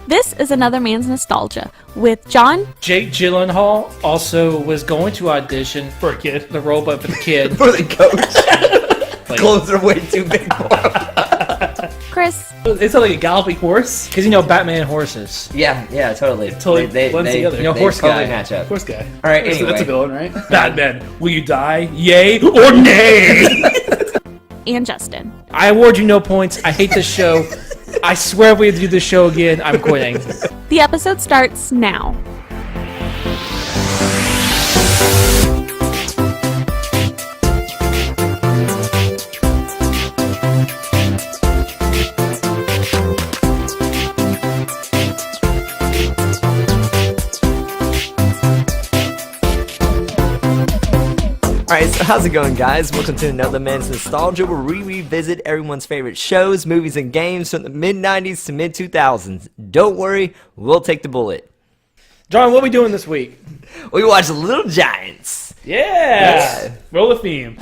This is Another Man's Nostalgia with John. Jake Gyllenhaal also was going to audition For a kid. the role, but for the kid. For the coach. Clothes are way too big for him. Chris. It's like a galloping horse. Because Batman and horses. Yeah, totally. Totally blends together. They horse totally guy. match up. Horse guy. All right, So anyway. that's a villain, right? Batman, will you die? Yay or nay? And Justin. I award you no points. I hate this show. I swear if we do this show again, I'm quitting. The episode starts now. Alright, so how's it going, guys? Welcome to Another Man's Nostalgia, where we revisit everyone's favorite shows, movies, and games from the mid-90s to mid-2000s. Don't worry, we'll take the bullet. John, what are we doing this week? We watched Little Giants. Yeah. Roll the theme.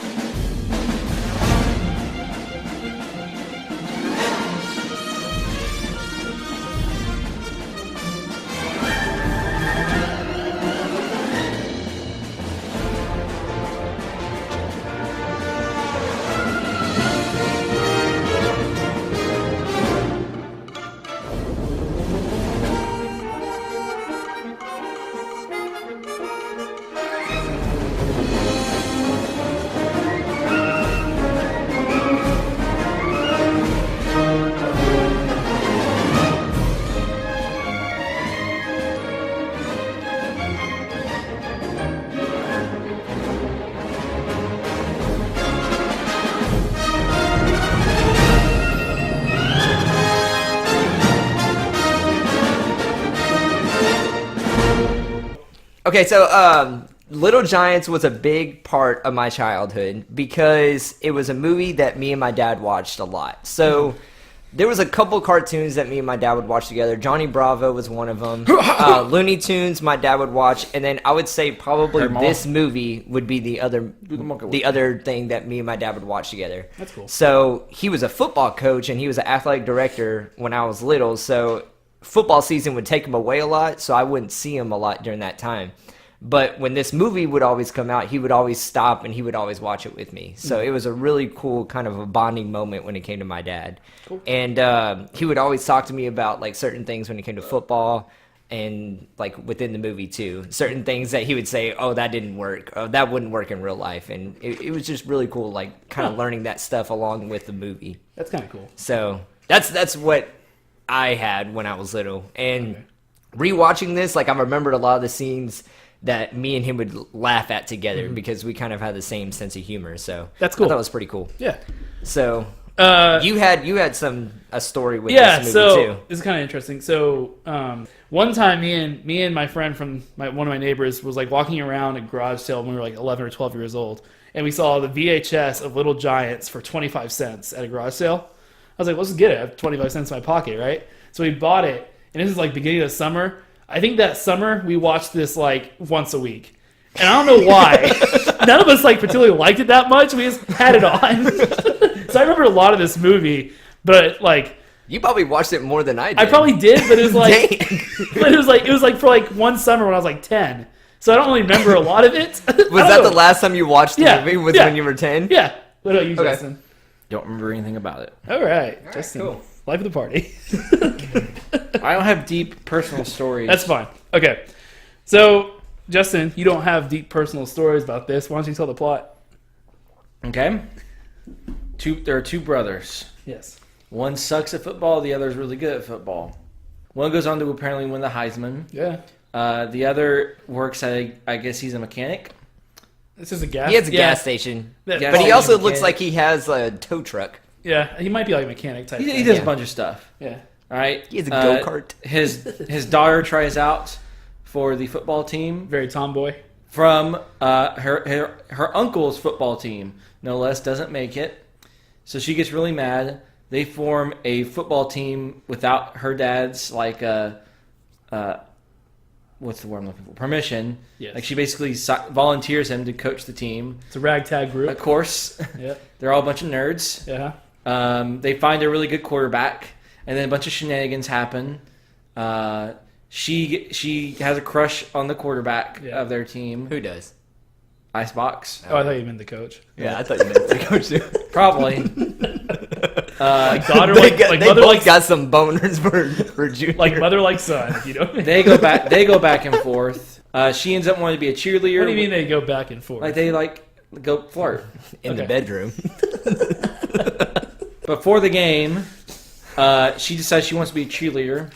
Okay, so Little Giants was a big part of my childhood because it was a movie that me and my dad watched a lot. So there was a couple cartoons that me and my dad would watch together. Johnny Bravo was one of them. Looney Tunes my dad would watch, and then I would say probably this movie would be the other thing that me and my dad would watch together. That's cool. So he was a football coach and he was an athletic director when I was little, so football season would take him away a lot, so I wouldn't see him a lot during that time. But when this movie would always come out, he would always stop and he would always watch it with me. So it was a really cool kind of a bonding moment when it came to my dad. Cool. And he would always talk to me about like certain things when it came to football and like within the movie too. Certain things that he would say, oh, that didn't work. Oh, that wouldn't work in real life. And it was just really cool, like kind of learning that stuff along with the movie. That's kind of cool. So that's what I had when I was little. And rewatching this, like I remembered a lot of the scenes that me and him would laugh at together because we kind of had the same sense of humor. So that's cool. I thought it was pretty cool. Yeah. So you had a story with this movie too. This is kind of interesting. So one time me and my friend from one of my neighbors was like walking around a garage sale when we were like 11 or 12 years old, and we saw the VHS of Little Giants for 25 cents at a garage sale. I was like, let's get it. I have 25 cents in my pocket, right? So we bought it, and this is like beginning of summer. I think that summer we watched this like once a week. And I don't know why. None of us like particularly liked it that much. We just had it on. So I remember a lot of this movie, but like you probably watched it more than I did. I probably did, but it was like Dang. it was like for like one summer when I was like 10. So I don't really remember a lot of it. Was that the last time you watched the movie? Was when you were 10? Yeah. What about you, Justin? Don't remember anything about it. All right, Justin. Cool. Life of the party. I don't have deep personal stories. That's fine. Okay. So, Justin, you don't have deep personal stories about this. Why don't you tell the plot? Okay. There are two brothers. Yes. One sucks at football. The other is really good at football. One goes on to apparently win the Heisman. Yeah. The other works at I guess he's a mechanic. This is a gas. He has a gas station. Yeah, But he also mechanic. looks like he has a tow truck. Yeah, he might be like a mechanic type. He thing. does Yeah. a bunch of stuff. Yeah. All right. He has a go-kart. His daughter tries out for the football team Very tomboy. from her uncle's football team. No less, doesn't make it. So she gets really mad. They form a football team without her dad's what's the word I'm looking for? Permission. Yes. Like she basically volunteers him to coach the team. It's a ragtag group. Of course, Yeah. they're all a bunch of nerds. Yeah. They find a really good quarterback, and then a bunch of shenanigans happen. She has a crush on the quarterback of their team. Who does? Icebox. Oh, I thought you meant the coach. Yeah, I thought you meant the coach too. Probably. Like daughter, They like both mother, like got some boners for Junior. like mother, like son. You know. They go back and forth. She ends up wanting to be a cheerleader. What do you mean they go back and forth? Like they go flirt in the bedroom. before the game. She decides she wants to be a cheerleader.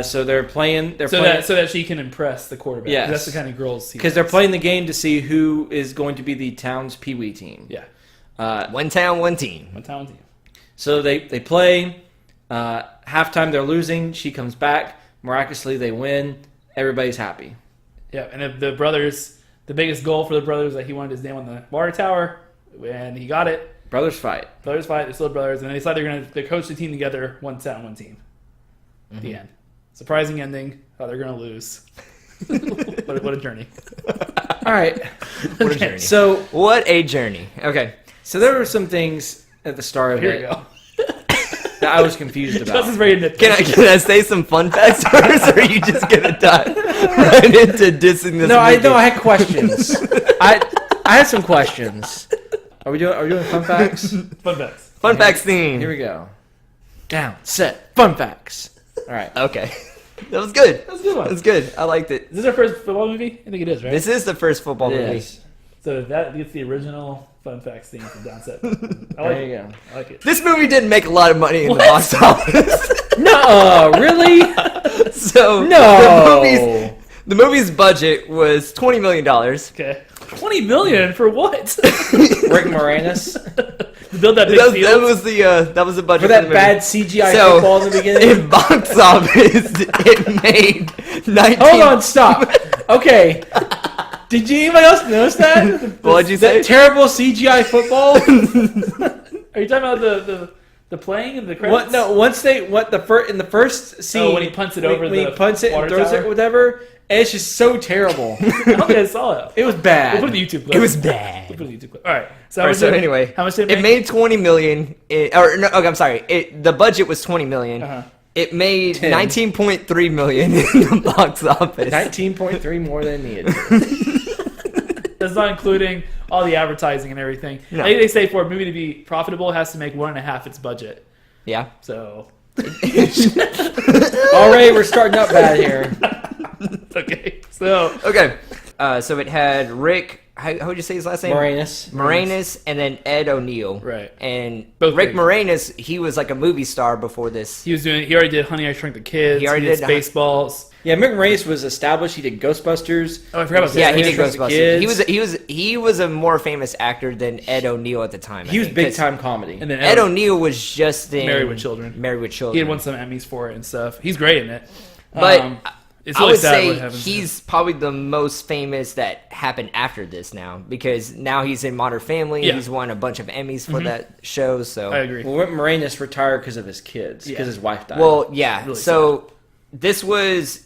So they're playing. So that she can impress the quarterback. Yes. That's the kind of girls. Because they're playing the game to see who is going to be the town's peewee team. Yeah. One town, one team. One town team. So they play. Halftime they're losing. She comes back. Miraculously they win. Everybody's happy. Yeah, and if the brothers, the biggest goal for the brothers, that he wanted his name on the water tower, and he got it. Brothers fight. Brothers fight. They're still brothers, and they decide they coach the team together. One town, one team. The end. Surprising ending. Oh, they're gonna lose. what a journey. All right. What a journey. So What a journey. Okay. So there were some things at the start of Here it we go. that I was confused about. Justin's ready to Can I say some fun facts first, or are you just gonna dive right into dissing this? No, movie? I had questions. I had some questions. Are we doing fun facts? Fun facts. Fun facts theme. Here we go. Down, set, fun facts. All right. Okay. That was good. That was a good one. That was good. I liked it. Is this our first football movie? I think it is, right? This is the first football movie. Yes. So that gets the original fun facts theme from Downset. I like There it. you go. I like it. This movie didn't make a lot of money in the box office. No, really? So No. the movie's budget was $20 million. Okay. $20 million for what? Rick Moranis To build that big That field? was the budget for the that movie. bad CGI So, football in the beginning. In box office, it made 19. Hold on, stop. Okay. Did anybody else notice that? What'd you say? That terrible CGI football. Are you talking about the playing and the credits? What? No. Once they in the first scene when he punts it over when the he punts it and water throws tower? it, or whatever. And it's just so terrible. I don't think I saw it. It was We'll bad. put it in the YouTube clip. It was We'll bad. put it in the YouTube clip. All right. So, All right, so anyway, how much did it made? 20 million. I'm sorry. The budget was 20 million. Uh-huh. It made 10. 19.3 million in the box office. 19.3 more than needed. That's not including all the advertising and everything. No. I think they say for a movie to be profitable, it has to make 1.5 its budget. Yeah. So, Already, we're starting up bad here. okay. So, Okay. So it had Rick. How would you say his last name? Moranis. And then Ed O'Neill. Right. And Both Rick big. Moranis, he was like a movie star before this. he already did Honey, I Shrunk the Kids. He already did did Spaceballs. Yeah, Mick Moranis was established. He did Ghostbusters. Oh, I forgot about that. Yeah, he did Shrunk the Ghostbusters. Kids. He was a more famous actor than Ed O'Neill at the time. He was big time comedy. And then Ed O'Neill was just in Married with Children. Married with He Children. had won some Emmys for it and stuff. He's great in it. But it's I really would sad what say happens to him. he's probably the most famous that happened after this now, because now he's in Modern Family. Yeah. He's won a bunch of Emmys for that show. So I agree. Well, Rick Moranis retired because of his kids, because his wife died. Well, yeah. Really So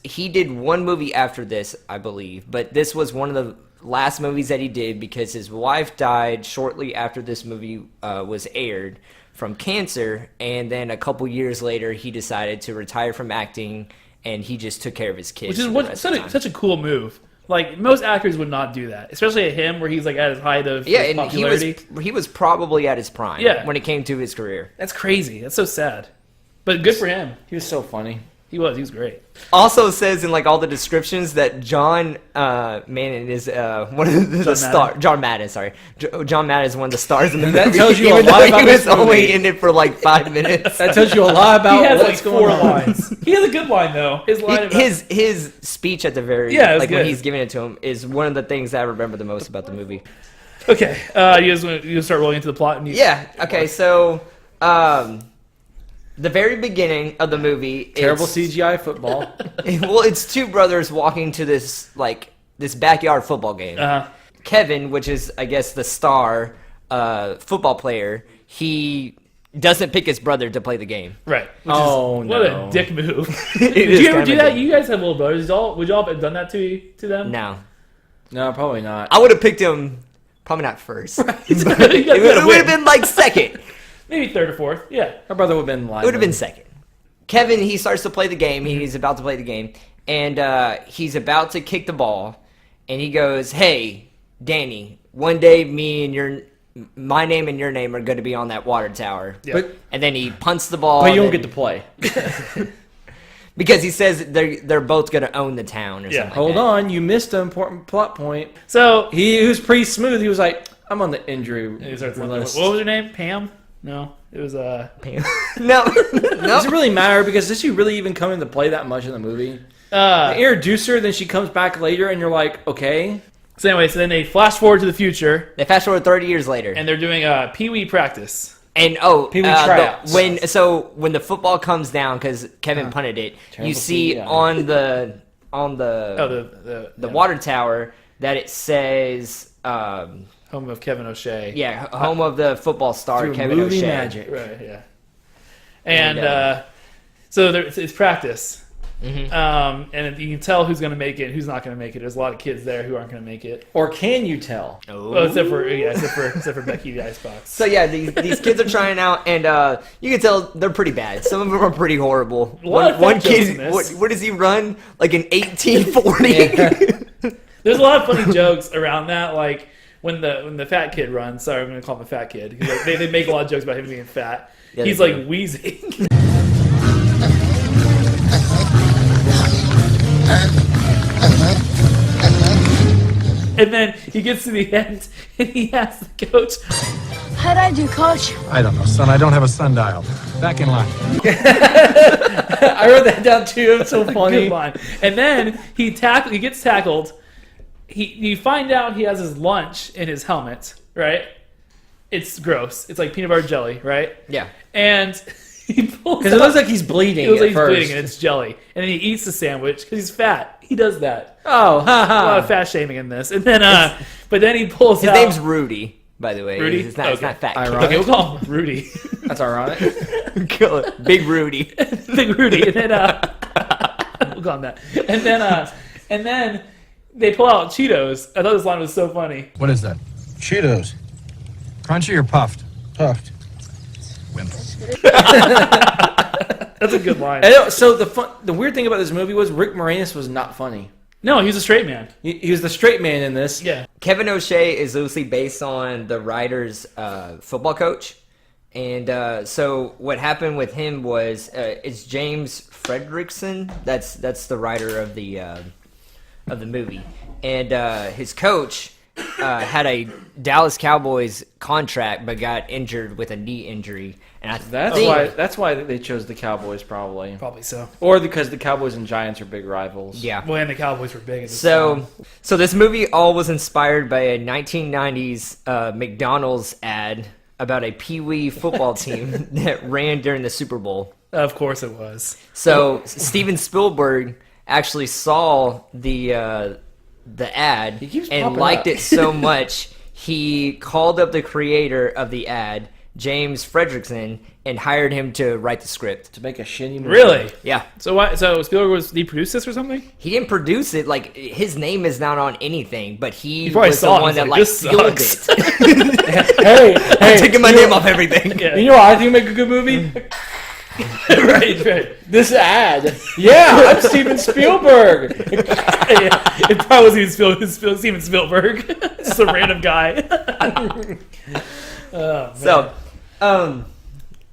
he did one movie after this, I believe, but this was one of the last movies that he did because his wife died shortly after this movie was aired from cancer, and then a couple years later he decided to retire from acting, and he just took care of his kids. Which is for the what rest of the time. such a cool move. Like most actors would not do that, especially at him where he's like at his height of Yeah, his and popularity. he was probably at his prime Yeah. when it came to his career. That's crazy. That's so sad. But good for him. he was so funny. He was great. Also says in like all the descriptions that John Madden is one of the John star. John Madden, sorry, John Madden is one of the stars in the That movie. tells you a even lot though about he this was only movie. in it for like 5 minutes. That tells you a lot about He has what's like going 4 on. lines. He has a good line though. His line about His speech at the very Yeah, it was like when good. he's giving it to him is one of the things that I remember the most about the movie. Okay, you guys want to start rolling into the plot? And Yeah. Okay. So, the very beginning of the movie, Terrible it's- CGI football. Well, it's two brothers walking to this backyard football game. Kevin, which is I guess the star football player, he doesn't pick his brother to play the game. Right. Oh, What no. a dick move. It Did is you ever kind do of a that? dick. You guys have little brothers. Would y'all have done that to them? No, No, probably not. I would have picked him. Probably not first. You It gotta would win. have been like second. Maybe third or fourth. Yeah. My brother would have been lying. It would have been second. Kevin, he starts to play the game. He's about to play the game, and he's about to kick the ball, and he goes, "Hey, Danny, one day my name and your name are going to be on that water tower." Yeah. And then he punts the ball. But you don't and- get to play. because he says they're both going to own the town or something. Hold like on, you missed an important plot point. So He was pretty smooth. He was like, "I'm on the injury he starts looking- list." what was her name? Pam? No, it was that. No, Does it really matter? Because does she really even come into play that much in the movie? They introduce her, then she comes back later, and you're like, okay. So anyway, so then they flash forward to the future, They fast forward 30 years later, and they're doing Pee Wee practice. and Pee-wee tryouts. when the football comes down because Kevin punted it, Terrible you see CGI. on the The water tower that it says home of Kevin O'Shea. home of the football star Through Kevin movie O'Shea. magic. Right. Yeah. And And, so it's practice. Mhm. And you can tell who's going to make it and who's not going to make it. There's a lot of kids there who aren't going to make it. Or can you tell? Well, except for Becky the Icebox. So yeah, these kids are trying out, and you can tell they're pretty bad. Some of them are pretty horrible. A lot of One fat jokes in kid, this. what does he run? Like an 1840? There's a lot of funny jokes around that, like when the fat kid runs. Sorry, I'm going to call him a fat kid. 'Cause they make a lot of jokes about him being fat. Yeah, He's they like do. wheezing. And then he gets to the end and he asks the coach, How'd I do, Coach? I don't know, son. I don't have a sundial. Back in line. I wrote that down too. It's so funny. good line. And then he gets tackled. You find out he has his lunch in his helmet, right? It's gross. It's like peanut butter jelly, right? Yeah. And he pulls Because it looks like he's bleeding it looks like at he's first. bleeding and it's jelly. And then he eats the sandwich because he's fat. He does that. Oh, A lot ha of fat shaming in this. And then, but then he pulls His out. name's Rudy, by the way. Rudy? It's not Okay. fat kid. Ironic. Okay, we'll call him Rudy. That's ironic. Big Rudy. Big Rudy. And then, we'll call him that. And then they pull out Cheetos. I thought this line was so funny. What is that? Cheetos. Crunchy or puffed? Puffed. Wimp. That's a good line. I know, so the weird thing about this movie was Rick Moranis was not funny. No, he's a straight man. He was the straight man in this. Yeah. Kevin O'Shea is loosely based on the writer's football coach. And so what happened with him was it's James Fredrickson. That's the writer of the movie. And his coach had a Dallas Cowboys contract but got injured with a knee injury. And I That's why they chose the Cowboys probably. Probably so. Or because the Cowboys and Giants are big rivals. Yeah. Well, and the Cowboys were big at this time. So this movie all was inspired by a 1990s McDonald's ad about a Pee Wee football team that ran during the Super Bowl. Of course it was. So Steven Spielberg actually saw the ad He keeps and popping liked up. it so much he called up the creator of the ad, James Fredrickson, and hired him to write the script. To make a shitty movie. Really? Yeah. So why? So Spielberg did he produce this or something? He didn't produce it, like his name is not on anything, but he probably was the saw it one and that was like, like "This fueled sucks." it. Hey, Taking my name off everything. Yeah. You know what I think would make a good movie? right. This ad. Yeah, I'm Steven Spielberg. Yeah, it probably was Steven Spielberg. Just a random guy. Oh, man.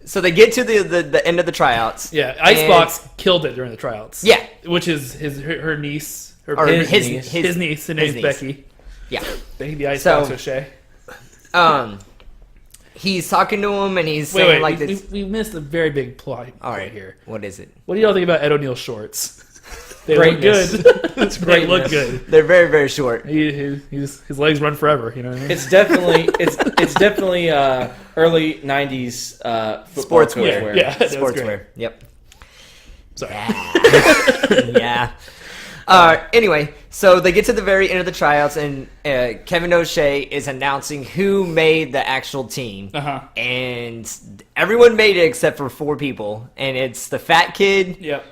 So they get to the end of the tryouts. Yeah, Icebox killed it during the tryouts. Yeah. Which is her niece. Or His his niece. His niece. Her name's niece. Becky. Yeah. Becky the Icebox So- O'Shea. He's talking to him and he's Wait, saying wait. like we, this. we missed a very big plot All right, here. what is it? What do y'all think about Ed O'Neill shorts? They Greatness. look good. It's They look greatness. good. They're very very short. His legs run forever. You know what I mean? It's definitely early '90s football Sportswear. coachwear. Yeah, that was great. Sportswear. Yep. Sorry. Yeah. Anyway, so they get to the very end of the tryouts, and Kevin O'Shea is announcing who made the actual team. Uh-huh. And everyone made it except for 4 people. And it's the fat kid, Yep.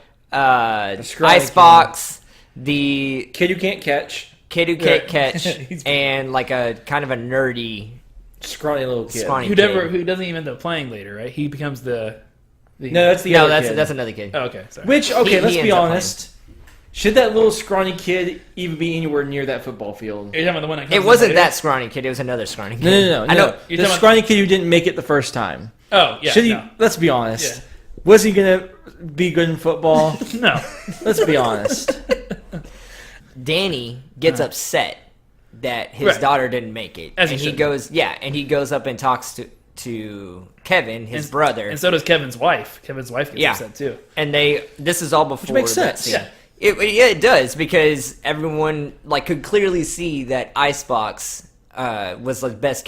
scrawny Icebox, the Kid who can't catch. kid who can't Yeah. catch, He's- and like a kind of a nerdy, Scrawny little kid. scrawny Who kid. who doesn't even end up playing later, right? He becomes the No, that's the No, other kid. that's another kid. Oh, okay, sorry. Which, okay, He let's be ends up honest. Should that little scrawny kid even be anywhere near that football field? Are you talking about the one that comes It in wasn't later? that scrawny kid. It was another scrawny kid. No. I know. You're The talking scrawny kid who didn't make it the first time. Oh, yeah. Should he? No. Let's be honest. Yeah. Was he gonna be good in football? No. Let's be honest. Danny gets upset that his Right. daughter didn't make it, As he and he should. goes up and talks to Kevin, his brother, And so does Kevin's wife. Kevin's wife gets Yeah. upset too. and this is all before makes that sense. scene. Yeah. It does, because everyone could clearly see that Icebox was the best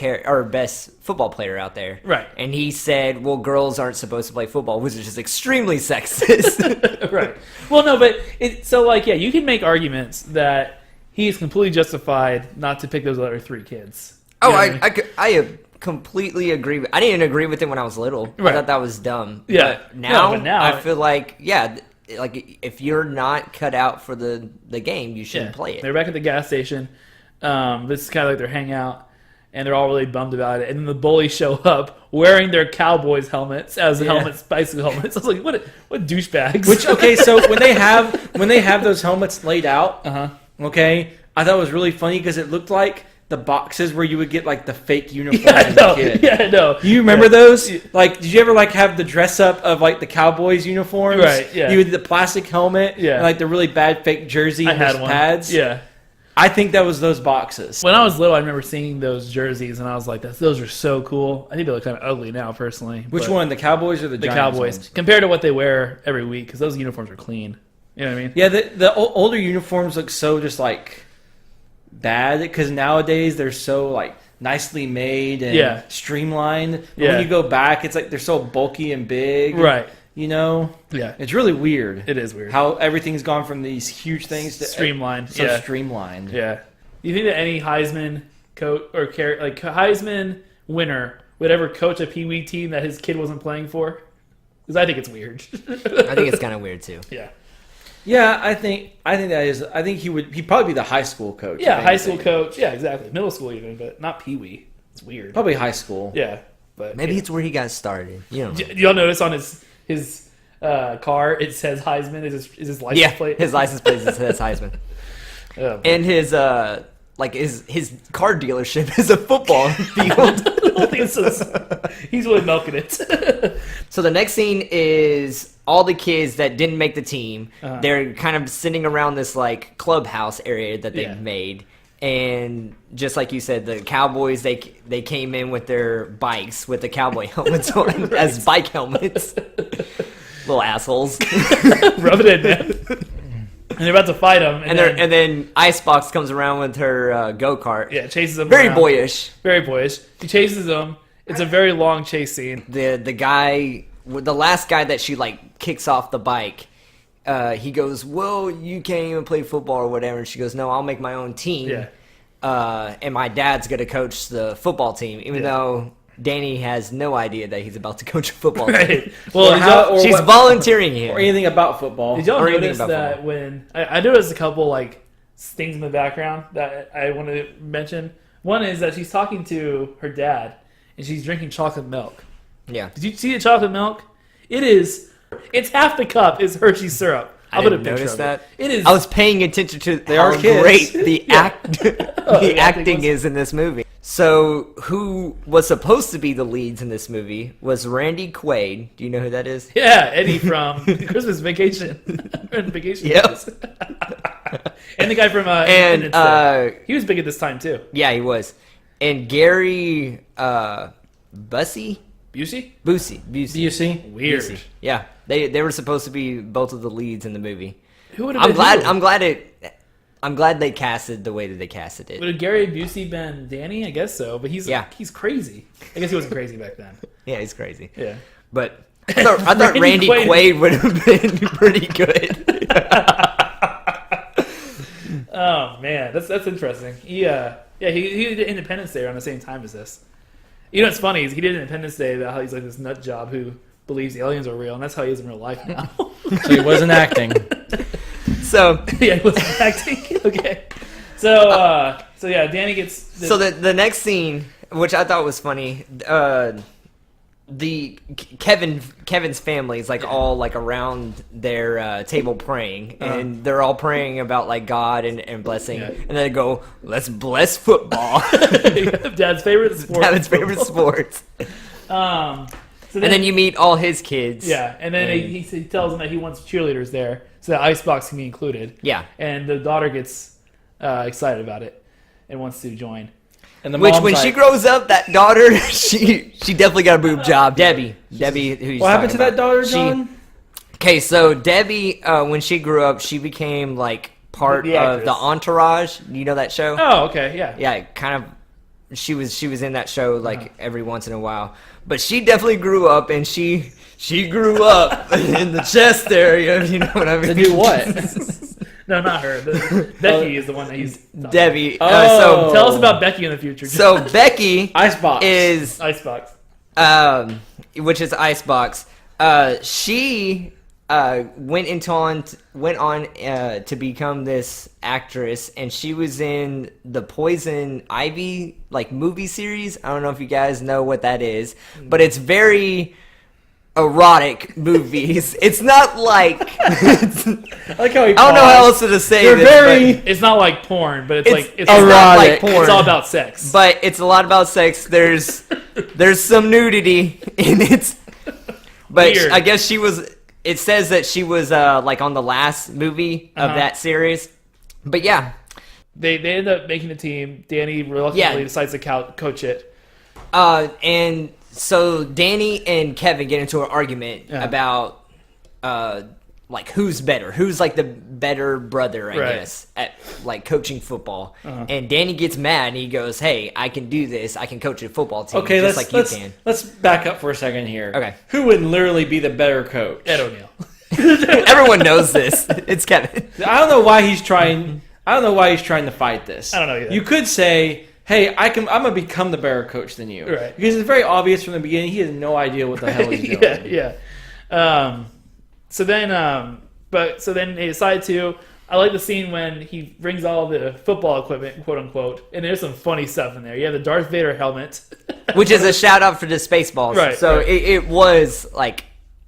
football player out there, Right. And he said, "Well, girls aren't supposed to play football," which is just extremely sexist. Right. Well, no, but you can make arguments that he's completely justified not to pick those other three kids. Oh, You know what I mean? I completely agree. I didn't agree with it when I was little. I Right. thought that was dumb. Yeah. But now, No, but now- I feel like, if you're not cut out for the game, you shouldn't play it. They're back at the gas station. This is kind of like their hangout, and they're all really bummed about it. And then the bullies show up wearing their Cowboys helmets as helmets, bicycle helmets. I was like, what douchebags? Which okay, so when they have those helmets laid out, okay, I thought it was really funny because it looked like the boxes where you would get the fake uniform yeah, I as a know. kid. Yeah, I know. You remember Yeah. those? Did you ever have the dress up of the Cowboys uniforms? Right, yeah. You had the plastic helmet, Yeah. and the really bad fake jersey I and had those one. pads. Yeah. I think that was those boxes. When I was little, I remember seeing those jerseys, and I was like, "Those are so cool." I think they look kind of ugly now, personally. Which but one, the Cowboys or the The Giants Cowboys, ones? compared to what they wear every week, because those uniforms are clean. You know what I mean? Yeah, the older uniforms look so just bad because nowadays they're so nicely made and Yeah. streamlined. But Yeah. when you go back, it's they're so bulky and big. Right. You know? Yeah. It's really weird. It is weird. How everything's gone from these huge things to Streamlined, So yeah. streamlined. Yeah. Do you think that any Heisman coach or Heisman winner would ever coach a Pee Wee team that his kid wasn't playing for? Because I think it's weird. I think it's kind of weird too. Yeah. Yeah, I think that is. I think he'd probably be the high school coach. Yeah, if high school anything. coach. Yeah, exactly. Middle school even, but not Pee Wee. It's weird. Probably high school. Yeah. But Maybe it's where he got started. You don't know. Do y'all notice on his car it says Heisman is his license Yeah, plate? his license plate says Heisman, Oh, and his car dealership is a football field. the whole thing says he's really milking it. So the next scene is all the kids that didn't make the team. They're kind of sitting around this clubhouse area that they've Yeah. made, and just like you said, the Cowboys they came in with their bikes with the cowboy helmets on as bike helmets. Little assholes. Rub it in, man. And they're about to fight him, And then Icebox comes around with her go kart. yeah, chases him. Very around. boyish. Very boyish. He chases him. It's a very long chase scene. The guy, the last guy that she kicks off the bike, he goes, "Well, you can't even play football or whatever." And she goes, "No, I'll make my own team." Yeah. And my dad's gonna coach the football team, even Yeah. though Danny has no idea that he's about to coach a football team. Right. Well, Or did how- y'all, or She's what- volunteering or here. anything about football. did y'all or anything notice about that football. when I noticed a couple things in the background that I want to mention? One is that she's talking to her dad and she's drinking chocolate milk. Yeah. Did you see the chocolate milk? It's half the cup is Hershey's syrup. I'll put a didn't picture notice of that. It is. I was paying attention to They how are kids. great the the acting acting was- is in this movie. So, who was supposed to be the leads in this movie was Randy Quaid. Do you know who that is? Yeah, Eddie from Christmas Vacation. Vacation. Yep. Movies. And the guy from And Independence Day. He was big at this time too. yeah, he was. And Gary Busey? Busey? Busey. Do you see? Weird. Busey. Yeah, they were supposed to be both of the leads in the movie. Who would have I'm been glad. who? I'm glad they casted the way that they casted it. Would have Gary Busey been Danny? I guess so, but he's crazy. I guess he wasn't crazy back then. Yeah, he's crazy. Yeah. But I thought Randy Quaid. Quaid would have been pretty good. Oh man, that's interesting. He did Independence Day around the same time as this. You know what's funny is he did Independence Day about how he's like this nut job who believes aliens are real, and that's how he is in real life now. So he wasn't acting. So Yeah, he wasn't acting. Okay. So yeah, Danny gets the next scene, which I thought was funny, Kevin's family is like all like around their table praying, and they're all praying about like God and blessing, and then they go, "Let's bless football." Dad's favorite sport. Dad's favorite sports. So And then you meet all his kids. Yeah, and then he tells them that he wants cheerleaders there, so that icebox can be included. Yeah. And the daughter gets excited about it and wants to join. And the Which, mom's when like, she grows up, that daughter, she definitely got a boob job. Debbie, who you what happened to that daughter, John? Okay, so Debbie, when she grew up, she became like part The of actress. the Entourage. You know that show? Oh, okay, yeah. Yeah, kind of. She was in that show like every once in a while, but she definitely grew up, and she grew up in the chest area. You know what I mean? To do what? No, not her. Becky is the one that he's talking Debbie. Oh. Tell us about Becky in the future. So Becky Icebox. is Icebox. which is Icebox. She went on to become this actress, and she was in the Poison Ivy like movie series. I don't know if you guys know what that is, but it's very erotic movies. It's not like I like how he I don't know how else to say They're this. very- It's not like porn, but it's like it's not like erotic. porn. It's all about sex. But it's a lot about sex. There's some nudity in it. But Weird. I guess she was. It says that she was like on the last movie of that series. But yeah, They end up making the team. Danny reluctantly decides to coach it. and so Danny and Kevin get into an argument about like who's better, who's like the better brother, I Right. guess, at like coaching football. And Danny gets mad and he goes, "Hey, I can do this. I can coach a football team Okay, just let's like you can." let's back up for a second here. Okay. Who would literally be the better coach? Ed O'Neill. Everyone knows this. It's Kevin. I don't know why he's trying. I don't know why he's trying to fight this. I don't know either. You could say, "Hey, I'm gonna become the better coach than you," Right. Because it's very obvious from the beginning. He has no idea what the hell he's doing. yeah. So then they decide to. I like the scene when he brings all the football equipment, quote unquote, and there's some funny stuff in there. You have the Darth Vader helmet, Which is a shout out for the Spaceballs. Right, So right. It was like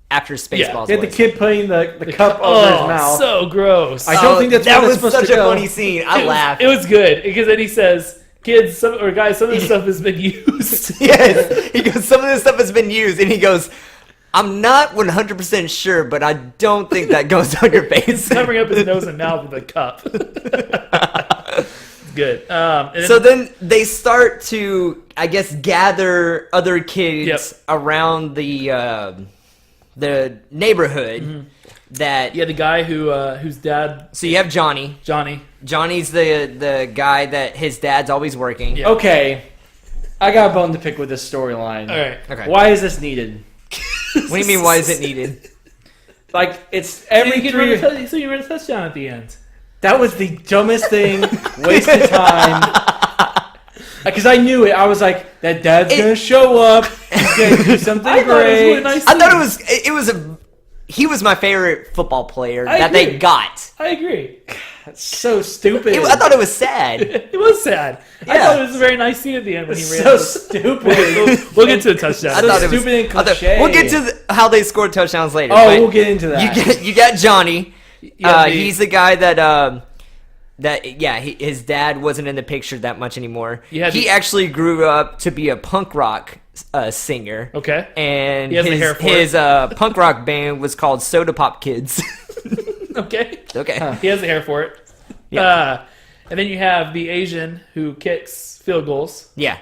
after Spaceballs. He had the was. kid putting the cup over his mouth. so gross. I don't think that's that where was that's supposed such to a go. funny scene. I laughed. It was good because then he says, "Kids, guys, some of this stuff has been used." Yes. He goes, "Some of this stuff has been used," and he goes, "I'm not 100% sure, but I don't think that goes on your face." Covering up his nose and mouth with a cup. It's good. And then, So then they start to, I guess, gather other kids Yep. around the neighborhood that. yeah, the guy whose dad, So you have Johnny. Johnny. Johnny's the guy that his dad's always working. Yeah. Okay, I got a bone to pick with this storyline. All right. Okay. Why is this needed? What do you mean? Why is it needed? Like it's every You three. so you run a touchdown at the end. That was the dumbest thing. Wasted time. Because I knew it. I was like, that dad's gonna show up. He's gonna do something I thought it was great. really nice. I thought it was he was my favorite football player I that they agree. got. I agree. That's so stupid. I thought it was sad. It was sad. I Yeah. thought it was a very nice scene at the end when he It's ran. so stupid. We'll get to the touchdown. I thought it was stupid and I thought- cliche. We'll get to how they scored touchdowns later. Oh, but we'll get into that. You got Johnny. Yeah, He's the guy that his dad wasn't in the picture that much anymore. Yeah, he actually grew up to be a punk rock singer. Okay. And He has the hair for his punk rock band was called Soda Pop Kids. Okay. Okay. He has the hair for it. Yeah. And then you have the Asian who kicks field goals. Yeah.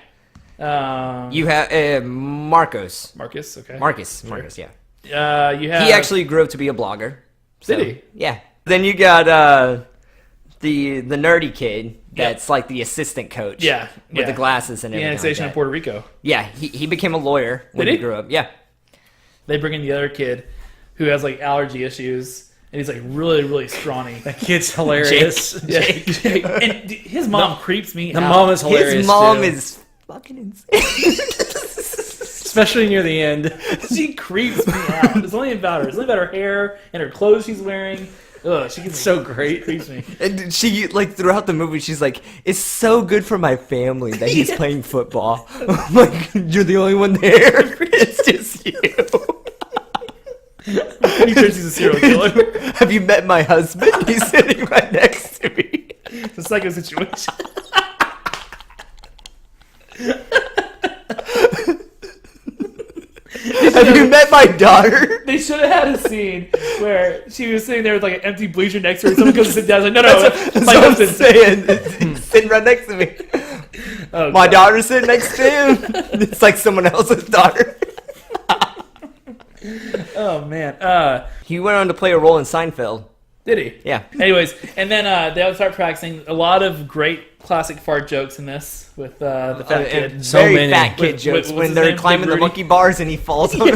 Um, You have Marcos. Marcus. Okay. Marcus, yeah. You have. He actually grew up to be a blogger. Did he? Yeah. Then you got the nerdy kid that's like the assistant coach. Yeah, With yeah. the glasses and The everything. annexation like of that. Puerto Rico. Yeah, he became a lawyer when Did he he? grew up. Yeah. They bring in the other kid who has like allergy issues, and he's like really, really scrawny. That kid's hilarious. Yeah. And his mom creeps me The out. mom is hilarious. His mom too. is fucking insane. Especially near the end. She creeps me out. It's only about her. It's only about her hair and her clothes she's wearing. Ugh, she gets So great. creeps me. And she, like, throughout the movie, she's like, "It's so good for my family that he's playing football." I'm like, "You're the only one there." Chris." Just you. He thinks he's a serial killer. Have you met my husband? He's sitting right next to me. It's a psycho situation. Have you met my daughter? They should have had a scene where she was sitting there with like an empty bleacher next to her. Someone goes to sit down. Like, no, That's my what I'm husband. saying. He's sitting right next to me. Oh, My God. daughter's sitting next to him. It's like someone else's daughter. Oh man. He went on to play a role in Seinfeld. Did he? Yeah. Anyways, and then they would start practicing a lot of great classic fart jokes in this with the fat kid. So Very many. fat kid What's jokes his when they're name? climbing Big the Rudy? monkey bars and he falls on them.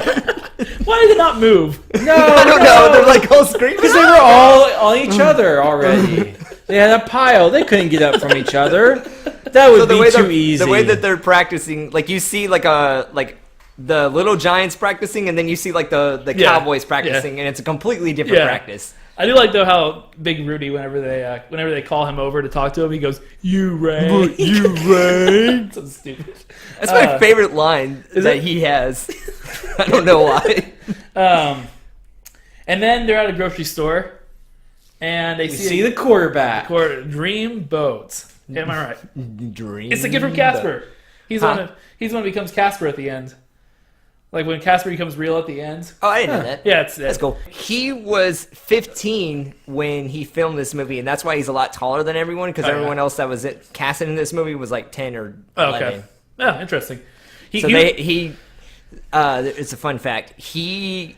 Why did it not move? No, I don't know. They're like all screaming. because they were all on each other already. They had a pile. They couldn't get up from each other. That would be too easy. The way that they're practicing, like you see like the little giants practicing, and then you see like the Yeah. cowboys practicing, and it's a completely different Yeah. practice. I do like though how Big Rudy, whenever they call him over to talk to him, he goes, "You Ray, you Ray." So stupid. That's my favorite line that it? he has. I don't know why. And then they're at a grocery store, and they you see the quarterback. Dream Boat. Am I right? Dream. It's the kid from Casper. He's Huh? he's the one who becomes Casper at the end. Like when Casper becomes real at the end. Oh, I didn't know that. Yeah, That's cool. He was 15 when he filmed this movie, and that's why he's a lot taller than everyone, because Oh, yeah. everyone else that was casted in this movie was like 10 or Oh, 11. okay. Oh, interesting. It's a fun fact. They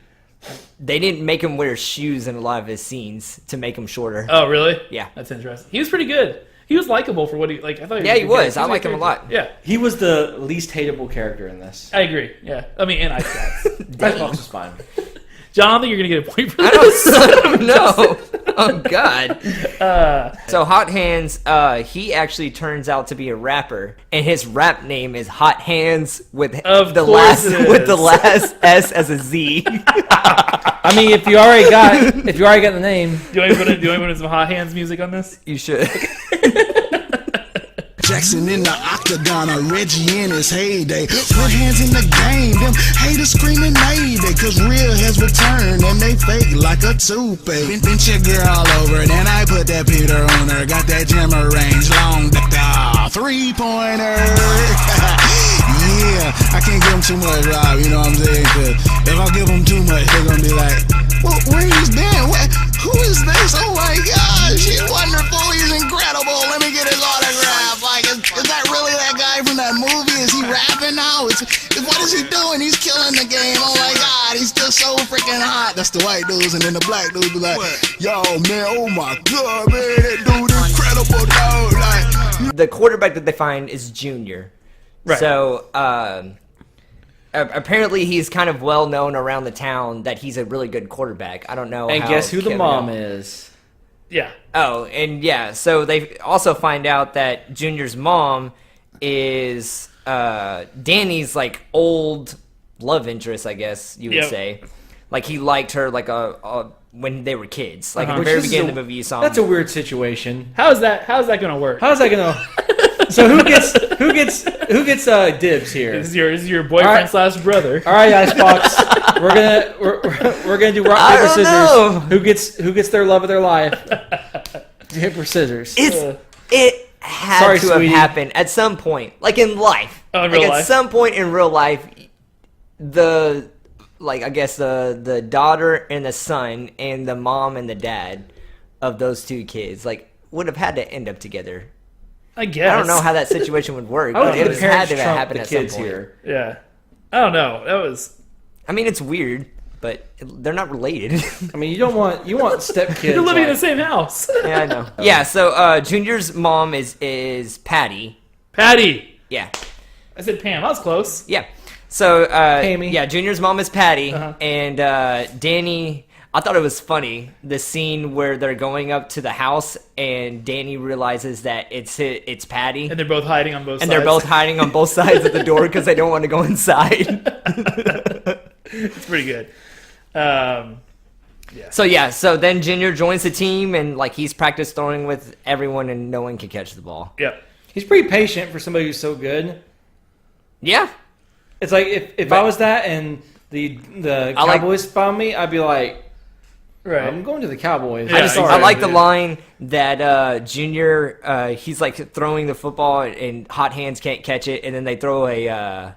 didn't make him wear shoes in a lot of his scenes to make him shorter. Oh, really? Yeah. That's interesting. He was pretty good. He was likable for what he like. I thought. Yeah, a he good was. character. I He like him a good lot. character. Yeah, He was the least hateable character in this. I agree. Yeah, I mean, and Ice Cats. Icebox was fine. John, I don't think you're gonna get a point for I this. don't know. Oh, God. So Hot Hands, he actually turns out to be a rapper, and his rap name is Hot Hands with Of the course last it with the is. last S as a Z. I mean, if you already got the name, Do you want to put in some Hot Hands music on this? You should. Jackson in the octagon, or Reggie in his heyday. Put hands in the game, them haters screaming mayday. Cause real has returned and they fake like a toupee. Bent your girl all over, then I put that Peter on her. Got that jammer range, long three-pointer. Yeah, I can't give them too much, Rob, you know what I'm saying? Cause if I give them too much, they're gonna be like, well, where he's been? Who is this? Oh my gosh, he's wonderful, he's incredible. Let me get his autograph. Like, is that really that guy from that movie? Is he rapping now? What is he doing? He's killing the game. Oh my God, he's still so freaking hot. That's the white dudes, and then the black dudes be like, yo, man, oh my God, man, that dude incredible, dog. Like, The quarterback that they find is Junior. Right. So apparently he's kind of well known around the town that he's a really good quarterback. I don't know. and how guess who the Kevin- mom is? Yeah. Oh, and yeah, so they also find out that Junior's mom is Danny's like old love interest, I guess you would Yep. say. Like he liked her like when they were kids. Like at the Uh-huh. very Which is beginning a- of the movie you saw That's a him. weird situation. How's that gonna work? How's that gonna? So who gets dibs here? This is your boyfriend slash brother. All right, Icebox. we're gonna do rock I paper don't scissors. know. Who gets their love of their life? Paper scissors. It had Sorry, to have sweetie. happened at some point, like in life. Oh, in like real at life? some point in real life, the daughter and the son and the mom and the dad of those two kids would have had to end up together. I guess. I don't know how that situation would work. I would but think it the just had parents to trump happen the at some kids point. here. Yeah. I don't know. That was. I mean, it's weird, but they're not related. I mean, you want step kids. They're living in the like- same house. Yeah, I know. Yeah, so Junior's mom is Patty. Patty. Yeah. I said Pam. I was close. Yeah. So, Pammy. yeah, Junior's mom is Patty, Uh-huh. and Danny. I thought it was funny the scene where they're going up to the house, and Danny realizes that it's Patty, And they're both hiding on both and sides. they're both hiding on both sides of the door because they don't want to go inside. It's pretty good. So then Junior joins the team, and he's practice throwing with everyone, and no one can catch the ball. Yeah. He's pretty patient for somebody who's so good. Yeah. It's like if I was that and the Cowboys found me, I'd be like, Right. I'm going to the Cowboys. Yeah, I like the line that Junior, he's like throwing the football and hot hands can't catch it, and then they throw a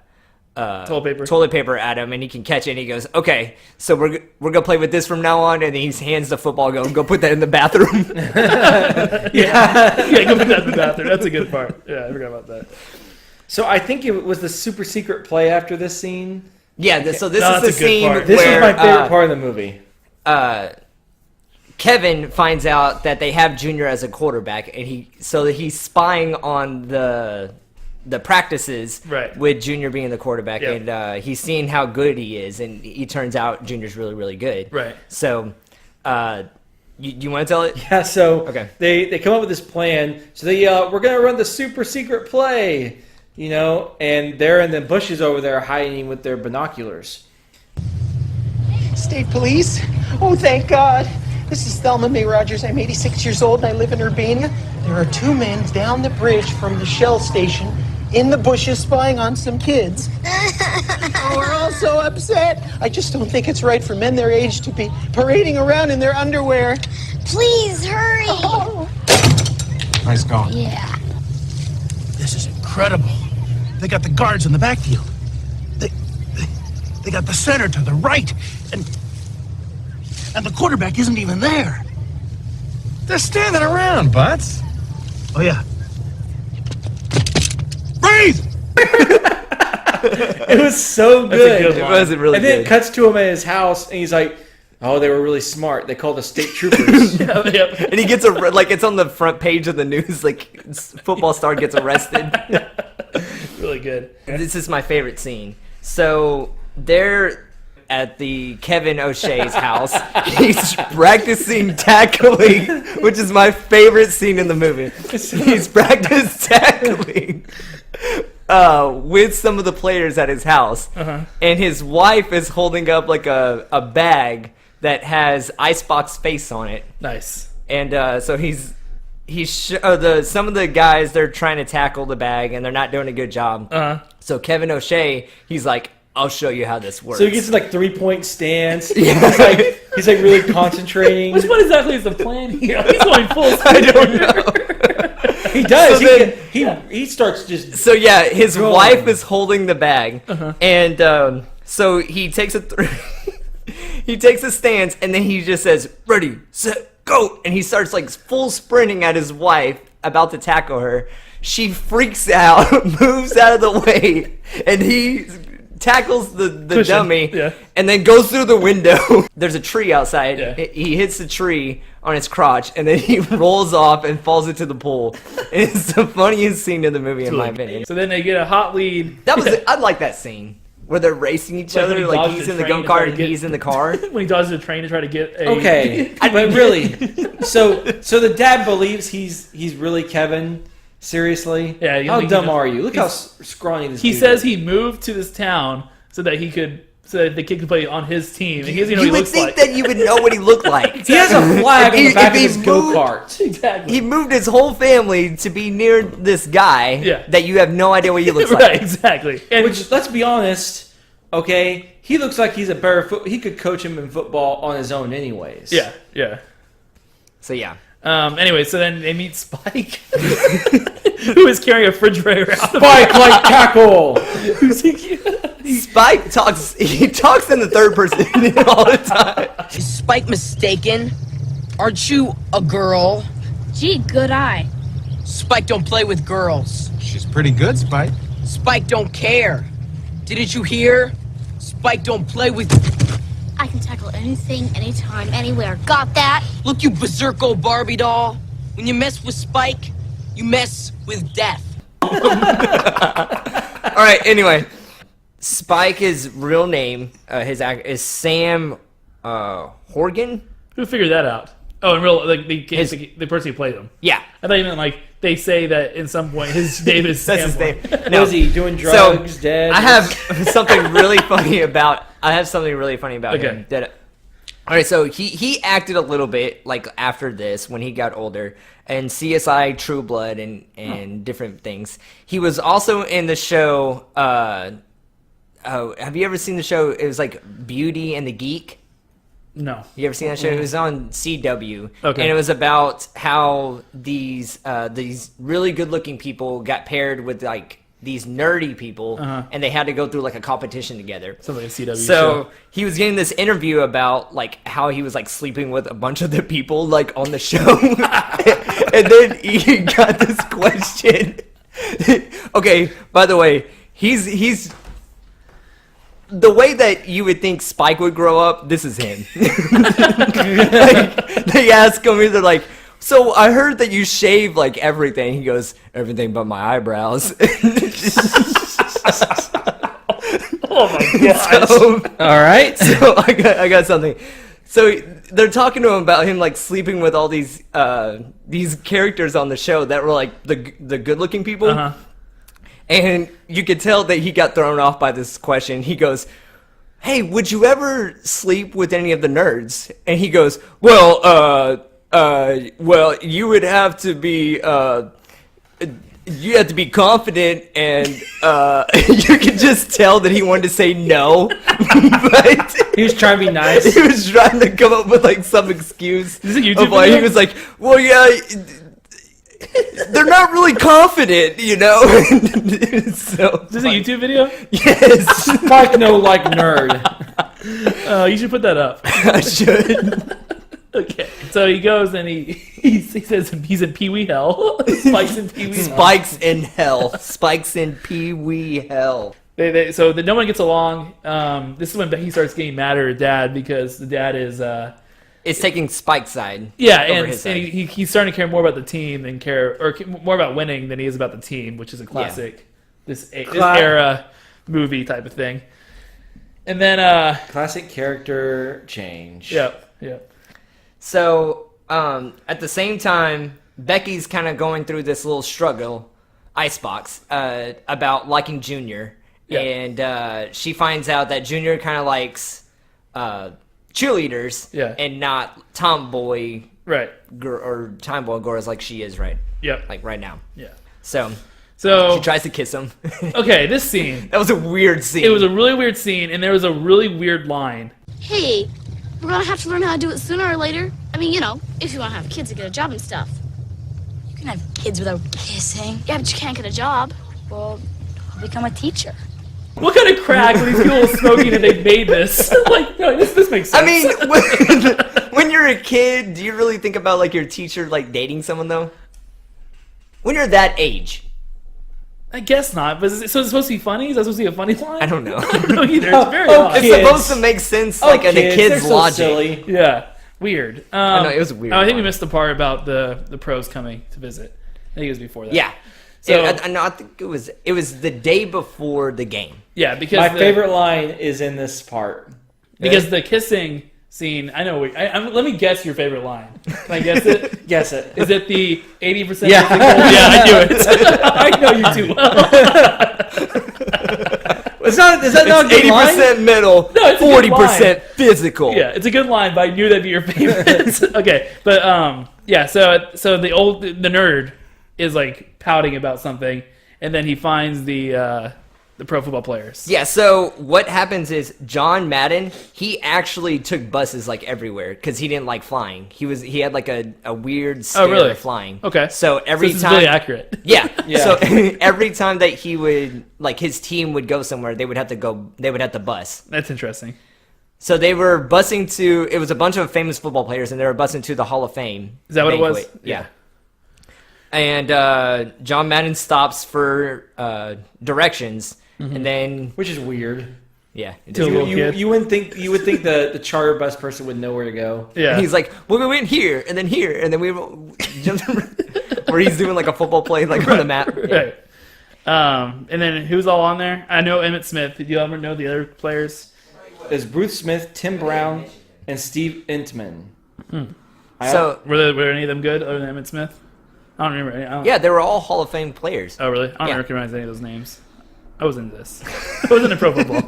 toilet paper at him, and he can catch it, and he goes, "Okay, so we're gonna play with this from now on." And then he hands the football, go put that in the bathroom. Yeah, go put that in the bathroom. That's a good part. Yeah, I forgot about that. So I think it was the super secret play after this scene. Yeah, so this No, is the that's a good scene part. This where was my favorite part of the movie. Kevin finds out that they have Junior as a quarterback, and he's spying on the practices Right. with Junior being the quarterback, Yep. and he's seeing how good he is, and he turns out Junior's really, really good. Right. So, you want to tell it? Yeah, so Okay. they come up with this plan. So we're gonna run the super secret play, and they're in the bushes over there hiding with their binoculars. State Police? Oh, thank God. This is Thelma Mae Rogers. I'm 86 years old and I live in Urbania. There are two men down the bridge from the Shell station in the bushes spying on some kids. Oh, we're all so upset. I just don't think it's right for men their age to be parading around in their underwear. Please hurry. Oh. Nice going. Yeah. This is incredible. They got the guards in the backfield. They got the center to the right, and the quarterback isn't even there. They're standing around, Butts. Oh yeah. Breathe! It was so good. good It line. wasn't really And then it good. cuts to him at his house, and he's like, "Oh, they were really smart. They called the state troopers." Yep. And he gets like it's on the front page of the news, like football star gets arrested. Really good. This is my favorite scene. So they're at the Kevin O'Shea's house. He's practicing tackling, which is my favorite scene in the movie. He's practiced tackling with some of the players at his house. And his wife is holding up like a bag that has Icebox face on it. Nice. And so some of the guys, they're trying to tackle the bag and they're not doing a good job. So Kevin O'Shea, he's like, "I'll show you how this works." So he gets like 3-point stance. He's like really concentrating. What exactly is the plan here? He's going full speed. I don't know. He does. So He starts just. So yeah, his Going. wife is holding the bag, and so he takes he takes a stance, and then he just says, "Ready, set, go," and he starts like full sprinting at his wife, about to tackle her. She freaks out, moves out of the way, and he tackles the Cushion, dummy, yeah. and then goes through the window. There's a tree outside. Yeah. He hits the tree on his crotch, and then he rolls off and falls into the pool. And it's the funniest scene in the movie, in my opinion. So then they get a hot lead. I like that scene where they're racing each Like when other. he Like dodges he's the in the train go to try kart to and get- he's in the car. When he dodges the train to try to get a... Okay, but really, so the dad believes he's really Kevin. Seriously? Yeah, you How think dumb he knows- are you? Look how scrawny this. He dude says is. he moved to this town so that the kid could play on his team. And he doesn't know You what he would looks think like. that you would know what he looked like. He has a flag on If the he- back of if he his go moved- kart. Exactly. He moved his whole family to be near this guy Yeah. that you have no idea what he looks right, like. exactly. And Which, let's be honest, okay, he looks like he's a better he could coach him in football on his own, anyways. yeah. So yeah. Anyway, so then they meet Spike, who is carrying a refrigerator out. Spike like tackle. Spike talks. He talks in the third person all the time. Is Spike mistaken? Aren't you a girl? Gee, good eye. Spike don't play with girls. She's pretty good, Spike. Spike don't care. Didn't you hear? Spike don't play with... I can tackle anything, anytime, anywhere. Got that? Look, you berserko Barbie doll. When you mess with Spike, you mess with death. All right. Anyway, Spike's real name, is Sam Horgan. Who figured that out? Oh, in real, like the person who played him. Yeah, I thought you meant like they say that in some point his name is that's Sam his name. Horgan. Was he doing drugs, dead? I have something really funny about. Okay. him. All right, so he acted a little bit like after this when he got older, and CSI True Blood and different things. He was also in the show have you ever seen the show? It was like Beauty and the Geek. No. You ever seen that show? It was on CW. Okay. And it was about how these really good-looking people got paired with like these nerdy people, and they had to go through like a competition together. Sounds like a CW So show. he was getting this interview about like how he was like sleeping with a bunch of the people like on the show, and then he got this question. Okay, by the way, he's the way that you would think Spike would grow up. This is him. Like, they ask him, they're like, "So I heard that you shave like everything." He goes, "Everything but my eyebrows." Oh my gosh. All right. So I got something. So they're talking to him about him like sleeping with all these characters on the show that were like the good-looking people. And you could tell that he got thrown off by this question. He goes, "Hey, would you ever sleep with any of the nerds?" And he goes, well, you would have to be, you have to be confident, and you could just tell that he wanted to say no, but He was trying to be nice. he was trying to come up with like some excuse Is this a YouTube of why video? he was like, "Well, yeah, they're not really confident, you know." So Is this a YouTube video? yes, Spike no like nerd. You should put that up. I should. Okay. So he goes and he says he's in Pee Wee hell. Spike's in Pee Wee hell. Spikes in hell. Spikes in Pee Wee hell. So no one gets along. This is when Becky starts getting mad at her dad because the dad is It's taking Spike's side. yeah, over and, his side. and he's starting to care more about the team than more about winning than he is about the team, which is a classic this era movie type of thing. And then Classic character change. Yep. So, at the same time, Becky's kind of going through this little struggle, icebox, about liking Junior. Yeah. And she finds out that Junior kind of likes cheerleaders and not tomboy Right. or tomboy girls like she is right Yep. now. Yeah. So So she tries to kiss him. okay, this scene. That was a weird scene. It was a really weird scene, and there was a really weird line. Hey, we're gonna have to learn how to do it sooner or later. I mean, you know, if you want to have kids and get a job and stuff. You can have kids without kissing. Yeah, but you can't get a job. Well, I'll become a teacher. What kind of crack are these people smoking and they made this? Like, no, this makes sense. I mean, when you're a kid, do you really think about like your teacher like dating someone though? When you're that age. I guess not. But so it's supposed to be funny? Is that supposed to be a funny line? I don't know. I don't know either. It's very Oh, odd. It's kids. supposed to make sense like in a kids, kid's they're so logic. silly. Yeah, weird. I know, it was a weird I think we line. missed the part about the pros coming to visit. I think it was before that. Yeah. So- I think it was the day before the game. Yeah, because My favorite line is in this part. because the kissing scene. I know. Let me guess your favorite line. Can I guess it? Guess it. Is it the 80%? Yeah. Yeah, I knew it. I know you too well. Is that not a good 80% mental, No, it's a good 40% physical. Yeah, it's a good line, but I knew that'd be your favorite. Okay, but yeah. So the nerd is like pouting about something, and then he finds the pro football players. Yeah, so what happens is John Madden, he actually took buses like everywhere because he didn't like flying. He had like a weird scare really? of flying. Okay. So every this time is really accurate. Yeah. Yeah. So every time that he would like his team would go somewhere, they would have to bus. That's interesting. So they were busing to it was a bunch of famous football players and they were busing to the Hall of Fame. Is that what it was? banquet. Yeah. And John Madden stops for directions. And then, Which is weird. yeah, it To a is. little kid. You wouldn't think the charter bus person would know where to go. Yeah. And he's like, well, we went here, and then here, and then we jumped where he's doing like a football play, like on the map. Yeah. Right. And then who's all on there? I know Emmitt Smith. Did you ever know the other players? Is Bruce Smith, Tim Brown, and Steve Entman. So Were any of them good other than Emmitt Smith? I don't remember. yeah, they were all Hall of Fame players. Oh, really? I don't Yeah. recognize any of those names. I was into this. I was into pro football.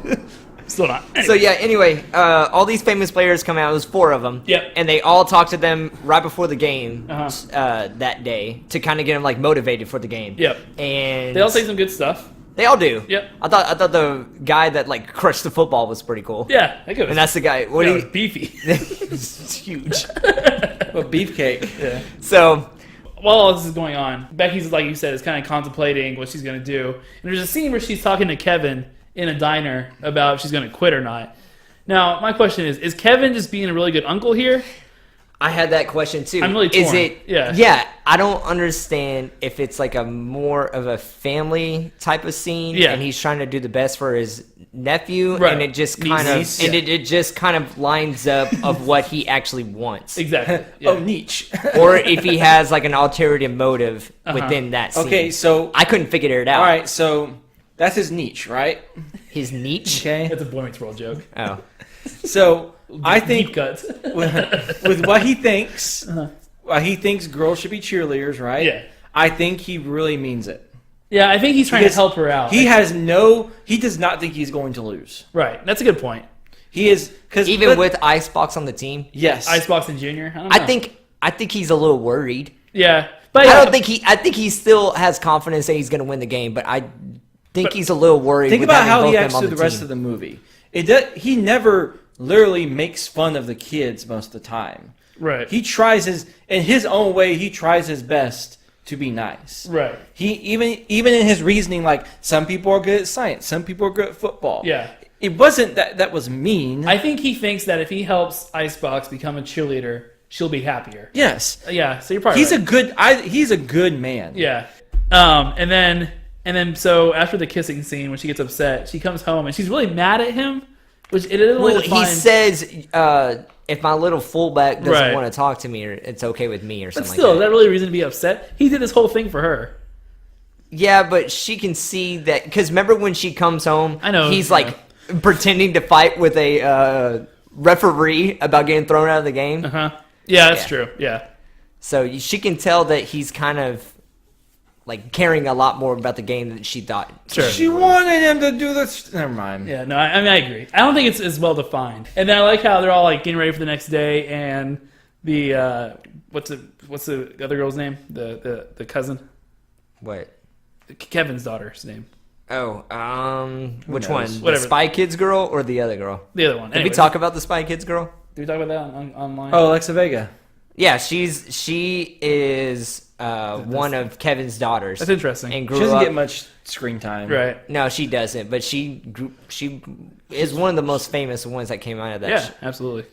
Still not. So yeah, anyway, all these famous players come out. There's 4 of them. Yep. And they all talk to them right before the game Uh-huh. that day to kind of get them like motivated for the game. Yep. And They all say some good stuff. They all do. Yep. I thought the guy that like crushed the football was pretty cool. Yeah, that And that's the guy. What do was you? beefy. It's huge. A beefcake. Yeah. So While all this is going on, Becky's, like you said, is kind of contemplating what she's going to do. And there's a scene where she's talking to Kevin in a diner about if she's going to quit or not. Now, my question is Kevin just being a really good uncle here? I had that question too. I'm really torn. Is it? Yeah. I don't understand if it's like a more of a family type of scene, Yeah. and he's trying to do the best for his nephew, Right. and it just kind Niece. of it just kind of lines up of what he actually wants, Exactly. Yeah. Oh, niche. or if he has like an ulterior motive within that scene. Okay, so I couldn't figure it out. all right, so that's his niche, right? His niche. Okay. That's a Boy Meets World joke. Oh, So I Deep think cuts. with what he thinks, girls should be cheerleaders, right? Yeah. I think he really means it. Yeah, I think he's trying to help her out. He does not think he's going to lose. Right. That's a good point. He is, because even with Icebox on the team, yes, Icebox and Junior. I don't know. I think he's a little worried. Yeah. But I don't think I think he still has confidence that he's going to win the game, but I think he's a little worried. Think with about having how both he of them acts on through the rest team. of the movie. He never literally makes fun of the kids most of the time. Right. He tries in his own way. He tries his best to be nice. Right. He even in his reasoning, like some people are good at science, some people are good at football. Yeah. It wasn't that was mean. I think he thinks that if he helps Icebox become a cheerleader, she'll be happier. Yes. Yeah, so you're probably He's right. he's a good man. Yeah. And then so after the kissing scene, when she gets upset, she comes home and she's really mad at him, which it doesn't really He define. says, if my little fullback doesn't Right. want to talk to me, or it's okay with me, or But something still, like is that. that really a reason to be upset? He did this whole thing for her. Yeah, but she can see that, because remember when she comes home, I know, he's yeah. like pretending to fight with a referee about getting thrown out of the game. Uh-huh. Yeah, that's Yeah. true. Yeah. So she can tell that he's kind of like caring a lot more about the game than she thought. Sure. She wanted him to do this. Never mind. Yeah, no, I mean, I agree. I don't think it's as well defined. And then I like how they're all like getting ready for the next day, and the what's the other girl's name? The cousin, What? Kevin's daughter's name. Oh, which knows? one? Whatever. The Spy Kids girl or the other girl? The other one. Did we Anyways. talk about the Spy Kids girl? Did we talk about that online? Oh, Alexa Vega. Yeah, she is one of Kevin's daughters. That's interesting. And She grew doesn't up. get much screen time. Right. No, she doesn't. But she is one of the most famous ones that came out of that. Yeah, absolutely.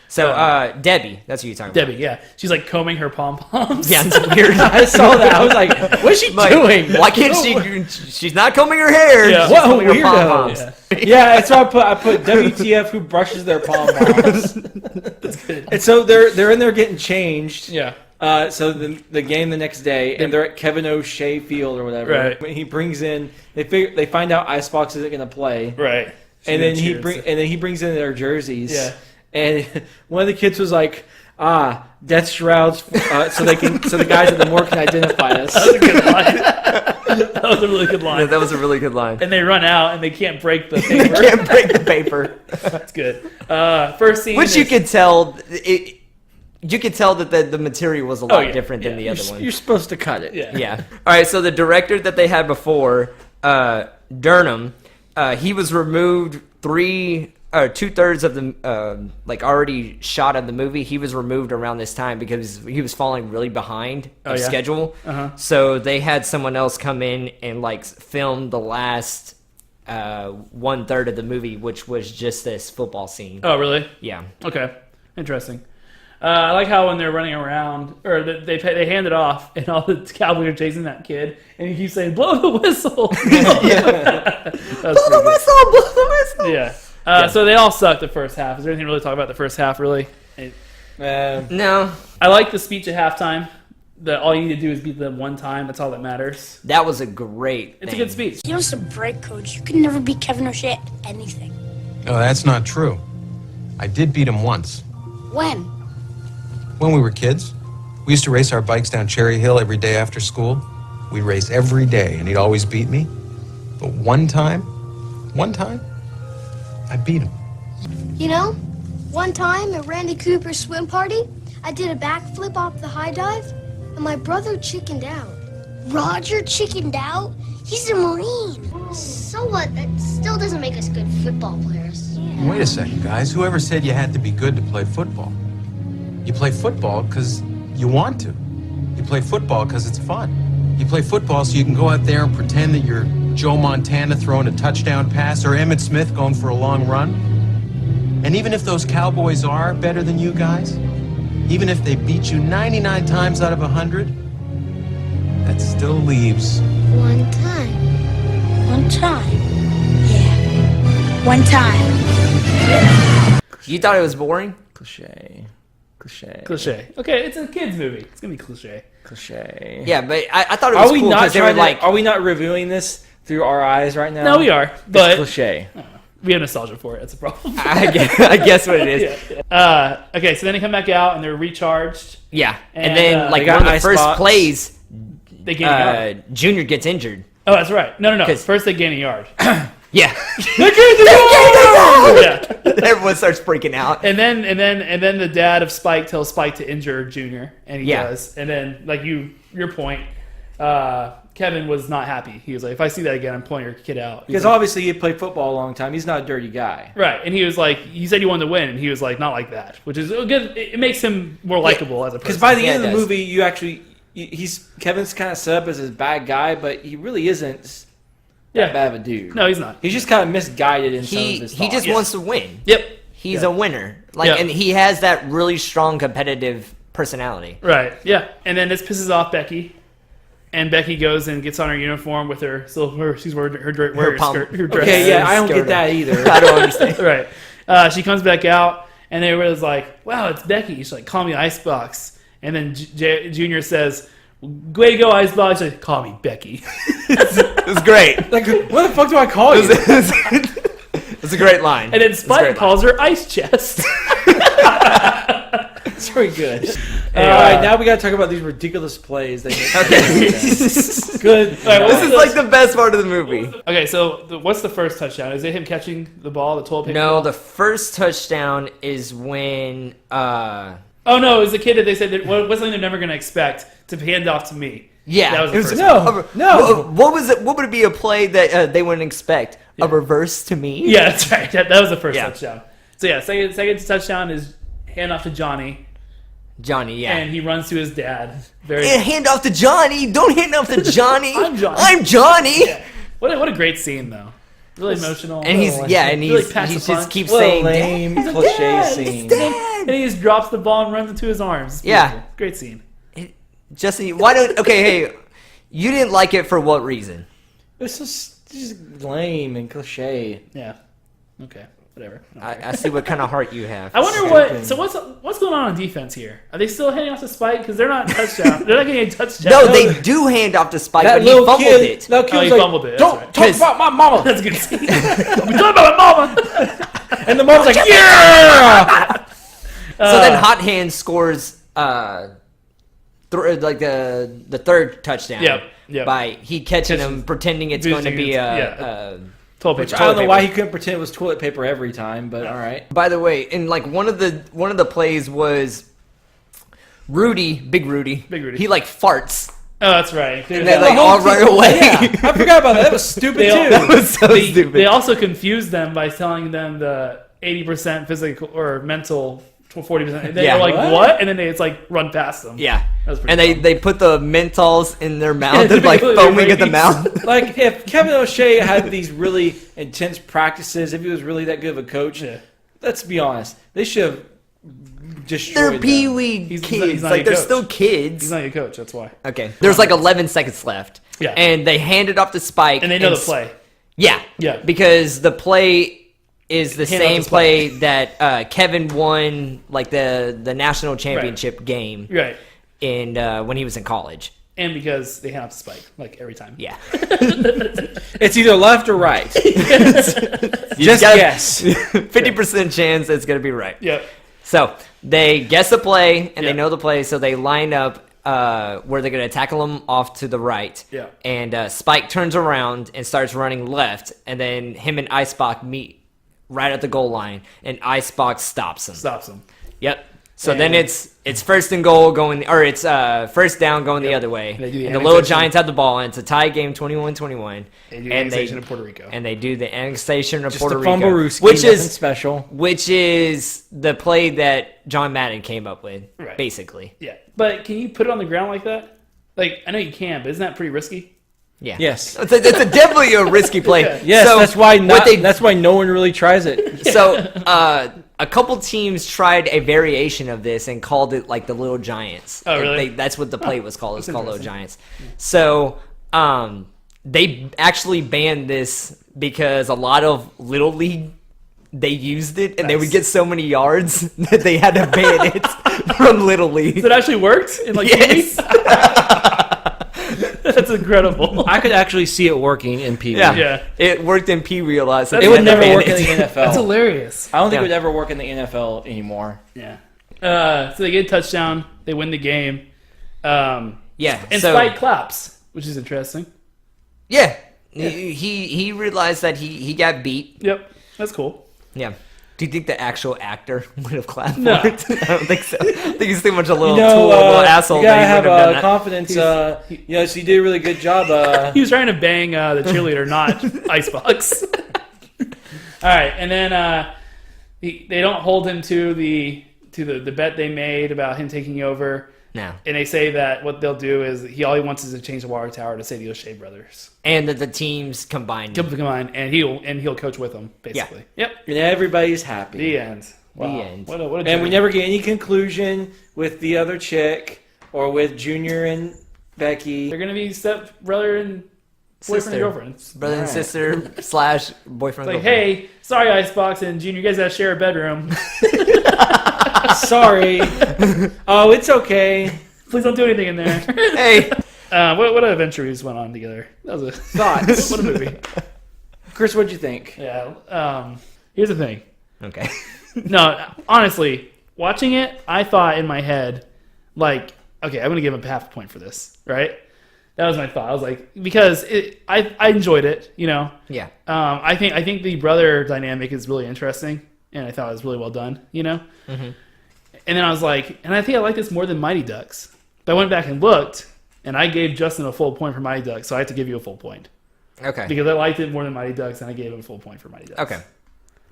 So Debbie, that's who you're talking Debbie, yeah. She's like combing her pom-poms. about. Yeah, it's weird. I saw that. I was like, "What's she Like, doing? why can't she? She's not combing her hair. Yeah. She's What a combing her weirdo. pom-poms. Yeah. Yeah, that's why I put WTF who brushes their pom poms. That's good. And so they're in there getting changed. Yeah. So the game the next day, and they're at Kevin O'Shea Field or whatever. Right. When he brings in, they find out Icebox isn't going to play, Right. and then cheers. he brings in their jerseys. Yeah. And one of the kids was like, death shrouds, so the guys at the morgue can identify us. That was a good line. That was a really good line. Yeah, that was a really good line. And they run out and they can't break the paper. Can't break the paper. That's good. First scene. Which you is- could tell. You could tell that the material was a lot yeah, different than the other one. You're supposed to cut it. Yeah. Yeah. All right. So the director that they had before, Durham, he was removed 2/3 of the already shot of the movie. He was removed around this time because he was falling really behind of yeah? schedule. Uh-huh. So they had someone else come in and film the last 1/3 of the movie, which was just this football scene. Oh, really? Yeah. Okay. Interesting. I like how when they're running around, or they hand it off, and all the cowboys are chasing that kid, and he keeps saying, "Blow the whistle." Blow the whistle! Blow the whistle! Yeah. So they all sucked the first half. Is there anything to really talk about the first half, really? No. I like the speech at halftime. That all you need to do is beat them one time. That's all that matters. That was a great It's thing. a good speech. You know, it's a break, Coach. You can never beat Kevin O'Shea at anything. No, that's not true. I did beat him once. When? When we were kids, we used to race our bikes down Cherry Hill every day after school. We'd race every day, and he'd always beat me. But one time, I beat him. You know, one time at Randy Cooper's swim party, I did a backflip off the high dive, and my brother chickened out. Roger chickened out? He's a Marine. So what? That still doesn't make us good football players. Wait a second, guys. Whoever said you had to be good to play football? You play football because you want to. You play football because it's fun. You play football so you can go out there and pretend that you're Joe Montana throwing a touchdown pass or Emmitt Smith going for a long run. And even if those Cowboys are better than you guys, even if they beat you 99 times out of 100, that still leaves One time. One time. Yeah. One time. You thought it was boring? Cliche. Cliche. Okay, it's a kids movie. It's gonna be cliche. Cliche. Yeah, but I thought it was Are we cool not because they were trying to, like, Are we not reviewing this through our eyes right now? No, we are, but It's cliche. we have nostalgia for it. That's a problem. I guess what it is. Okay, so then they come back out and they're recharged. Yeah, and And, then like they got one of the ice first box. plays, They gain a yard. Junior gets injured. Oh, that's right. No. 'Cause- First they gain a yard. Yeah, Yeah. everyone starts freaking out. And then the dad of Spike tells Spike to injure Junior, and he Yeah. does. And then, like your point, Kevin was not happy. He was like, "If I see that again, I'm pulling your kid out." Because obviously he played football a long time. He's not a dirty guy. Right, and he was like, "You said you wanted to win," and he was like, "Not like that," which is good. It makes him more likable as a person. Because by the end of it the does. movie, you actually Kevin's kind of set up as this bad guy, but he really isn't that bad of a dude. No, he's not. He's just kind of misguided in some of his He thoughts. just wants to win. Yep. He's Yeah. a winner. Like, Yeah. and he has that really strong competitive personality. Right. Yeah. And then this pisses off Becky, and Becky goes and gets on her uniform with her silver. She's wearing her warrior pom- skirt. Her dress. Okay, yeah, I don't Skirt. get that either. I don't understand. Right. She comes back out, and they was like, "Wow, it's Becky." She's like, "Call me Icebox." And then Junior says, "Way to go, Icebox." She's like, "Call me Becky." It was great. Like, what the fuck do I call you? It's a great line. And then It's a Spike great calls her Ice Chest. It's very good. All right, now we got to talk about these ridiculous plays. That make good. All right, line. This is like the best part of the movie. Okay, so what's the first touchdown? Is it him catching the ball, the toilet paper No, ball? the first touchdown is when Oh no, it was the kid that they said that was something they're never going to expect to hand off to me. yeah, That was the it was first No. What was it? What would it be a play that they wouldn't expect? A reverse to me? Yeah, that's right. That was the first Yeah. touchdown. So yeah, second touchdown is hand off to Johnny, Johnny, yeah. and he runs to his dad. Very Hand off to Johnny. Don't hand off to Johnny. I'm Johnny. I'm Johnny. what a great scene though. Really emotional. And he's Really packs he the just punch. keeps What a saying, lame "Dad, cliche Dad, scene. it's Dad." and he just drops the ball and runs into his arms. It's Yeah. beautiful. Great scene. Justin, why don't? Okay, hey, you didn't like it for what reason? It's just lame and cliche. Yeah. Okay. Whatever. I see what kind of heart you have. I wonder what. So what's going on defense here? Are they still heading off to Spike because they're not touchdown? They're not getting a touchdown. No, they do hand off to Spike, That but he little fumbled kid, it. that kid Oh, was he like, fumbled it, that's Don't right. talk 'Cause- about my mama. That's a good scene. We talking about my mama. And the mom's like, yeah. So then Hot Hand scores like the third touchdown. Yep. By he catching him, pretending it's going to be Toilet Which paper. I don't know why he couldn't pretend it was toilet paper every time, but all right. By the way, and like one of the plays was Big Rudy. He like farts. Oh, that's right. And they like all run away. Yeah, I forgot about that. That was stupid They all- too. That was so stupid. They also confused them by telling them the 80% physical or mental, 40%. And they Yeah. were like, What? what? And then it's like run past them. Yeah. That was pretty And dumb. they put the menthols in their mouth Yeah, and like they're foaming at the rabies. mouth. Like if Kevin O'Shea had these really intense practices, if he was really that good of a coach, Yeah. let's be honest, they should have destroyed They're them. pee-wee He's kids. not like a they're coach. still kids. He's not your coach, that's why. Okay. There's like 11 seconds left. Yeah. And they hand it off to Spike. And they know the play. Yeah. Yeah. Because the play is the Hand off same to Spike. play that Kevin won like the national championship game Right. in when he was in college. And because they hand off to Spike, like every time. Yeah. It's either left or right. Just guess. 50% chance it's going to be right. Yep. So they guess the play and Yeah. they know the play, so they line up where they're going to tackle him off to the right. Yeah. And Spike turns around and starts running left, and then him and Icebox meet right at the goal line, and Icebox stops him. Stops him. Yep. So then it's first and goal going, or it's first down going the other way. They do the And the Little annexation. Giants have the ball, and it's a tie game, 21-21. They do the annexation of Puerto Rico. And they do the annexation of Just Puerto a Rico, fumble-rooski, which nothing is special. which is the play that John Madden came up with, Right. basically. Yeah, but can you put it on the ground like that? Like, I know you can, but isn't that pretty risky? Yeah. Yes. It's definitely a risky play. Yes, So that's why what that's why no one really tries it. So a couple teams tried a variation of this and called it like the Little Giants. Oh, really? That's what the play was called. It's that's called Little interesting. Giants. So they actually banned this because a lot of Little League, they used it and they would get so many yards that they had to ban it from Little League. So it actually worked in like Yes. That's incredible. I could actually see it working in PV. Yeah. It worked in Pee Wee a lot. So It they would had to never ban work in it. the NFL. That's hilarious. I don't think Yeah. it would ever work in the NFL anymore. Yeah. So they get a touchdown. They win the game. Yeah. And so, Spike claps, which is interesting. Yeah. He realized that he got beat. Yep. That's cool. Yeah. Do you think the actual actor would have clapped No. for it? I don't think so. I think he's too much a little You know, tool, a little asshole. you gotta that he have wouldn't have done that. confidence. So you did a really good job. He was trying to bang the cheerleader, not Icebox. All right, and then they don't hold him to the bet they made about him taking over. No. And they say that what they'll do is all he wants is to change the water tower to say the O'Shea brothers. And that the teams combined. Come on, and he'll coach with them basically. Yep. And everybody's happy. The end. Wow. The end. What a And journey. we never get any conclusion with the other chick or with Junior and Becky. They're gonna be step brother and boyfriend Sister. and girlfriend. Brother and Right. sister / boyfriend. Like, girlfriend. hey, sorry, Icebox and Junior, you guys gotta share a bedroom. Sorry. Oh, it's okay. Please don't do anything in there. Hey. What adventure we just went on together? That was a Thoughts? what a movie. Chris, what'd you think? Yeah. Here's the thing. Okay. No, honestly, watching it, I thought in my head, like, okay, I'm gonna give him half a point for this, right? That was my thought. I was like, because I enjoyed it, you know. Yeah. I think the brother dynamic is really interesting, and I thought it was really well done, you know. Mm-hmm. And then I was like, and I think I like this more than Mighty Ducks. But I went back and looked, and I gave Justin a full point for Mighty Ducks, so I have to give you a full point Okay. because I liked it more than Mighty Ducks, and I gave him a full point for Mighty Ducks. Okay.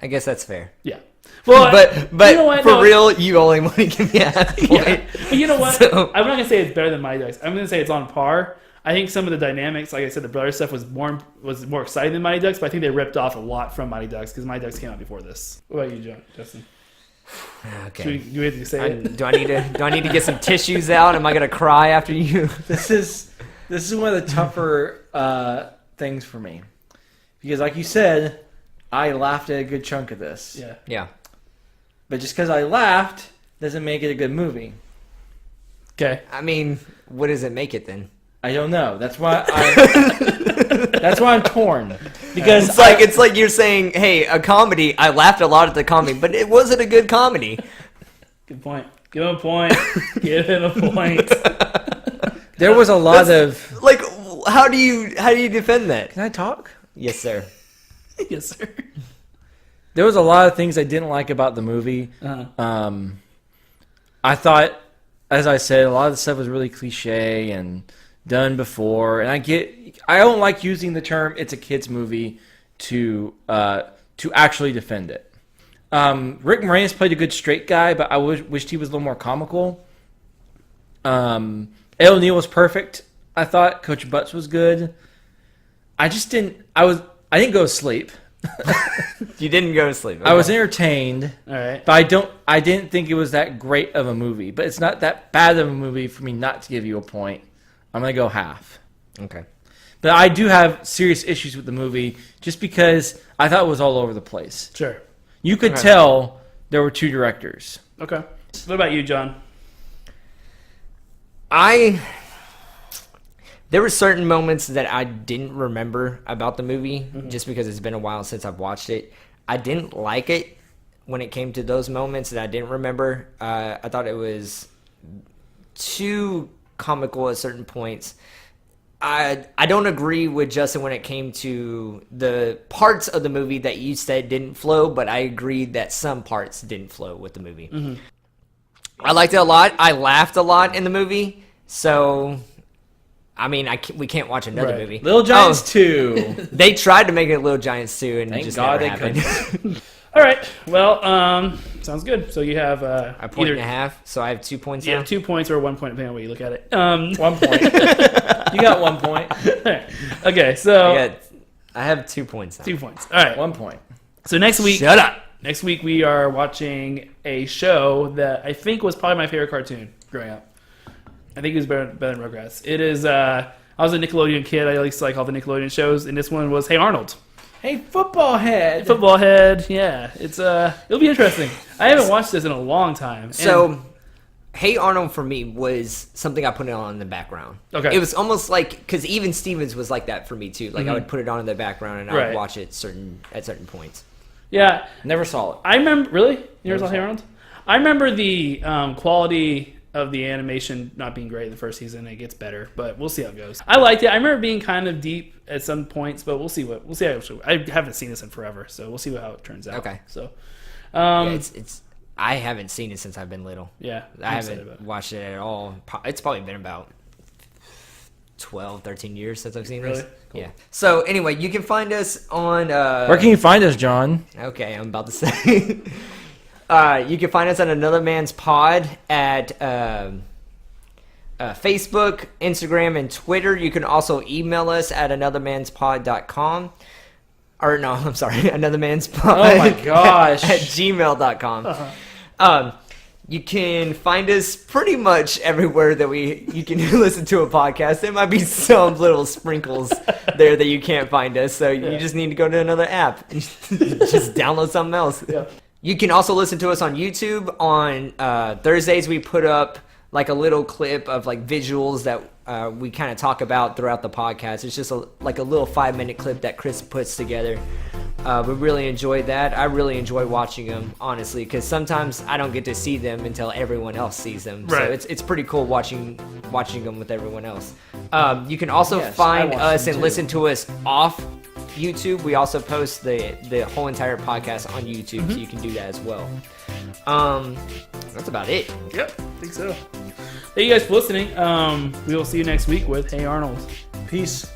I guess that's fair. Yeah. Well, But you know what? for No, real, you only want to give me a half point. yeah. But you know what? So- I'm not gonna say it's better than Mighty Ducks. I'm gonna say it's on par. I think some of the dynamics, like I said, the brother stuff was more exciting than Mighty Ducks, but I think they ripped off a lot from Mighty Ducks because Mighty Ducks came out before this. What about you, Justin? Okay. Do we have to say it? Do I need to get some tissues out? Am I gonna cry after you? This is one of the tougher things for me because, like you said, I laughed at a good chunk of this. Yeah. Yeah. But just because I laughed doesn't make it a good movie. Okay. I mean, what does it make it then? I don't know. That's why I'm torn because It's like you're saying, hey, a comedy. I laughed a lot at the comedy, but it wasn't a good comedy. Good point. Give him a point. Give him a point. there was a lot of. Like, how do you defend that? Can I talk? Yes, sir. Yes, sir. There was a lot of things I didn't like about the movie. Uh-huh. I thought, as I said, a lot of the stuff was really cliche and done before. And I don't like using the term "it's a kids movie" to actually defend it. Rick Moranis played a good straight guy, but I wished he was a little more comical. Ed O'Neill was perfect. I thought Coach Butts was good. I didn't go to sleep. You didn't go to sleep. I was entertained. All right. But I didn't think it was that great of a movie. But it's not that bad of a movie for me not to give you a point. I'm going to go half. Okay. But I do have serious issues with the movie just because I thought it was all over the place. Sure. You could tell there were two directors. Okay. What about you, John? There were certain moments that I didn't remember about the movie just because it's been a while since I've watched it. I didn't like it when it came to those moments that I didn't remember. I thought it was too comical at certain points. I don't agree with Justin when it came to the parts of the movie that you said didn't flow, but I agreed that some parts didn't flow with the movie. I liked it a lot. I laughed a lot in the movie. So, I mean, we can't watch another movie. Little Giants 2. They tried to make it Little Giants 2, and Thank it just God never they happened. couldn't. All right. Well, sounds good. So you have A point and a half. So I have 2 points You now. have 2 points or 1 point, depending on what you look at it. 1 point. You got 1 point. Okay, so I have 2 points now. 2 points. All right. 1 point. So next week, Shut up. Next week we are watching a show that I think was probably my favorite cartoon growing up. I think it was better than Rugrats. It is. I was a Nickelodeon kid. I used to like all the Nickelodeon shows, and this one was Hey Arnold. Hey, football head. Football head. Yeah, it'll be interesting. I haven't watched this in a long time. So, Hey Arnold for me was something I put it on in the background. Okay. It was almost like, because even Stevens was like that for me too. Like I would put it on in the background and I would watch it at certain points. Yeah, Never saw it. I remember. Really, you never saw saw Hey it. Arnold? I remember the quality of the animation not being great in the first season. It gets better, but we'll see how it goes. I liked it. I remember being kind of deep at some points, but we'll see how I haven't seen this in forever, so we'll see how it turns out. Okay. So, Yeah, I haven't seen it since I've been little. yeah, I I'm excited haven't about it. watched it at all. It's probably been about 12, 13 years since I've seen Really? this. Yeah. So anyway, you can find us on. Where can you find us, John? Okay, I'm about to say. You can find us at Another Man's Pod at Facebook, Instagram, and Twitter. You can also email us at anothermanspod.com. Or no, I'm sorry, anothermanspod. Oh my gosh. at gmail.com. You can find us pretty much everywhere that you can listen to a podcast. There might be some little sprinkles there that you can't find us, so you just need to go to another app and just download something else. Yeah. You can also listen to us on YouTube. On Thursdays, we put up like a little clip of like visuals that we kind of talk about throughout the podcast. It's just like a little 5-minute clip that Chris puts together. We really enjoyed that. I really enjoy watching them, honestly, because sometimes I don't get to see them until everyone else sees them. Right. So it's pretty cool watching them with everyone else. You can also Yes, find I watch us them and too. listen to us off YouTube. We also post the whole entire podcast on YouTube, so you can do that as well. That's about it. Yep, I think so. Thank you guys for listening. We will see you next week with Hey Arnold. Peace.